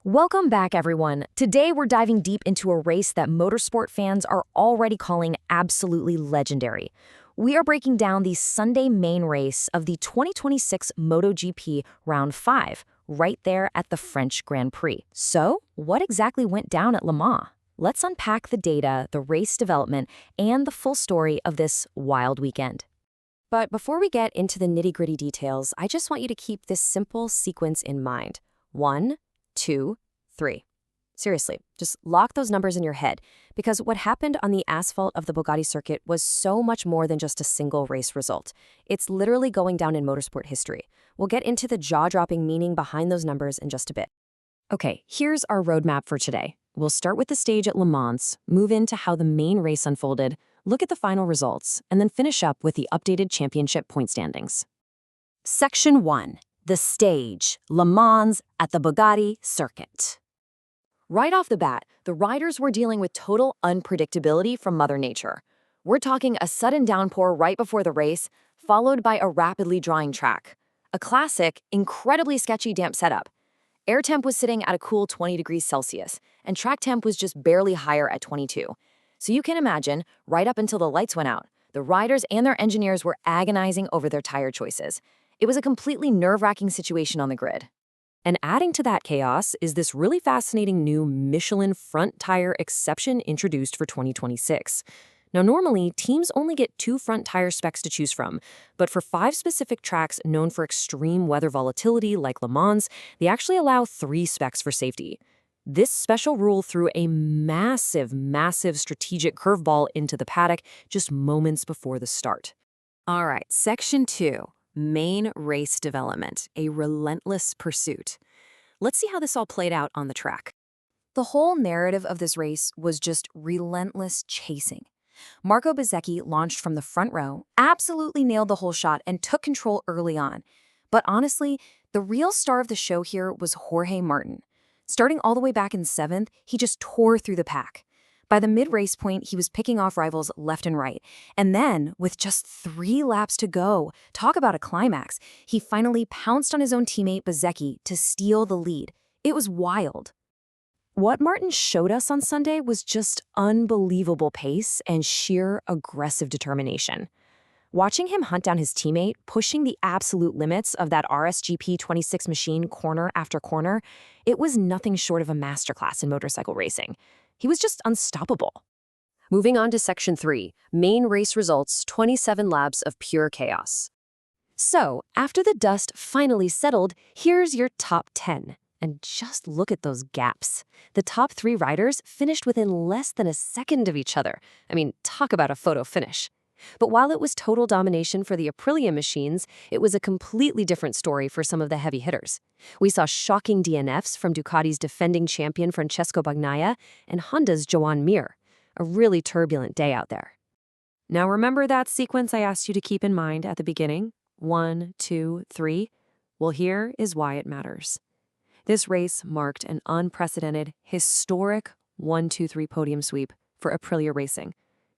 Welcome back, everyone. Today, we're diving deep into a race that motorsport fans are already calling absolutely legendary. We are breaking down the Sunday main race of the 2026 MotoGP Round 5, right there at the French Grand Prix. So, what exactly went down at Le Mans? Let's unpack the data, the race development, and the full story of this wild weekend. But before we get into the nitty-gritty details, I just want you to keep this simple sequence in mind. 1, 2, 3. Seriously, just lock those numbers in your head, because what happened on the asphalt of the Bugatti circuit was so much more than just a single race result. It's literally going down in motorsport history. We'll get into the jaw-dropping meaning behind those numbers in just a bit. Okay, here's our roadmap for today. We'll start with the stage at Le Mans, move into how the main race unfolded, look at the final results, and then finish up with the updated championship point standings. Section 1. The stage, Le Mans at the Bugatti circuit. Right off the bat, the riders were dealing with total unpredictability from Mother Nature. We're talking a sudden downpour right before the race, followed by a rapidly drying track. A classic, incredibly sketchy damp setup. Air temp was sitting at a cool 20 degrees Celsius, and track temp was just barely higher at 22. So you can imagine, right up until the lights went out, the riders and their engineers were agonizing over their tire choices. It was a completely nerve-wracking situation on the grid. And adding to that chaos is this really fascinating new Michelin front tire exception introduced for 2026. Now, normally, teams only get 2 front tire specs to choose from, but for 5 specific tracks known for extreme weather volatility like Le Mans, they actually allow 3 specs for safety. This special rule threw a massive strategic curveball into the paddock just moments before the start. All right, Section 2. Main race development, a relentless pursuit. Let's see how this all played out on the track. The whole narrative of this race was just relentless chasing. Marco Bezzecchi launched from the front row, absolutely nailed the whole shot, and took control early on. But honestly, the real star of the show here was Jorge Martin. Starting all the way back in 7th, he just tore through the pack. By the mid-race point, he was picking off rivals left and right. And then, with just 3 laps to go, talk about a climax, he finally pounced on his own teammate Bezzecchi to steal the lead. It was wild. What Martin showed us on Sunday was just unbelievable pace and sheer aggressive determination. Watching him hunt down his teammate, pushing the absolute limits of that RSGP 26 machine corner after corner, it was nothing short of a masterclass in motorcycle racing. He was just unstoppable. Moving on to Section 3, main race results, 27 laps of pure chaos. So, after the dust finally settled, here's your top 10. And just look at those gaps. The top 3 riders finished within less than a second of each other. I mean, talk about a photo finish. But while it was total domination for the Aprilia machines, it was a completely different story for some of the heavy hitters. We saw shocking DNFs from Ducati's defending champion Francesco Bagnaia and Honda's Joan Mir. A really turbulent day out there. Now remember that sequence I asked you to keep in mind at the beginning? 1, 2, 3? Well, here is why it matters. This race marked an unprecedented, historic 1-2-3 podium sweep for Aprilia Racing.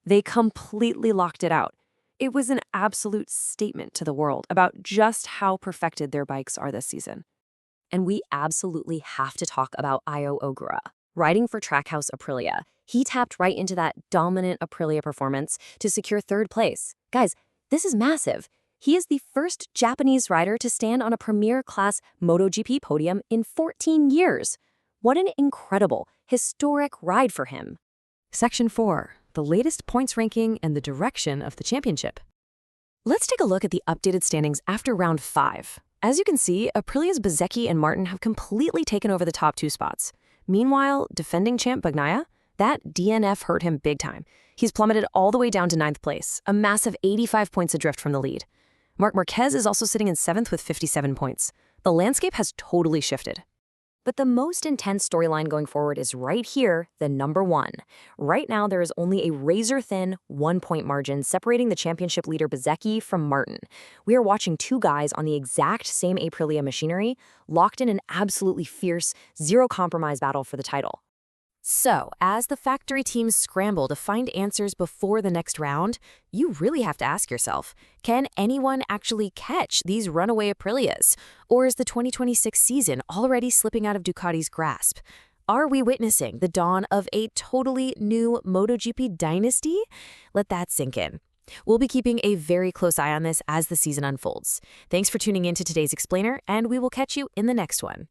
They completely locked it out. It was an absolute statement to the world about just how perfected their bikes are this season. And we absolutely have to talk about Io Ogura. Riding for Trackhouse Aprilia, he tapped right into that dominant Aprilia performance to secure 3rd place. Guys, this is massive. He is the first Japanese rider to stand on a Premier Class MotoGP podium in 14 years. What an incredible, historic ride for him. Section 4. The latest points ranking and the direction of the championship. Let's take a look at the updated standings after round 5. As you can see, Aprilia's Bezzecchi and Martin have completely taken over the top 2 spots. Meanwhile, defending champ Bagnaia, that DNF hurt him big time. He's plummeted all the way down to 9th place, a massive 85 points adrift from the lead. Marc Marquez is also sitting in 7th with 57 points. The landscape has totally shifted. But the most intense storyline going forward is right here, the number 1. Right now, there is only a razor-thin 1-point margin separating the championship leader Bezzecchi from Martin. We are watching 2 guys on the exact same Aprilia machinery, locked in an absolutely fierce, zero-compromise battle for the title. So, as the factory teams scramble to find answers before the next round, you really have to ask yourself, can anyone actually catch these runaway Aprilias? Or is the 2026 season already slipping out of Ducati's grasp? Are we witnessing the dawn of a totally new MotoGP dynasty? Let that sink in. We'll be keeping a very close eye on this as the season unfolds. Thanks for tuning in to today's Explainer, and we will catch you in the next one.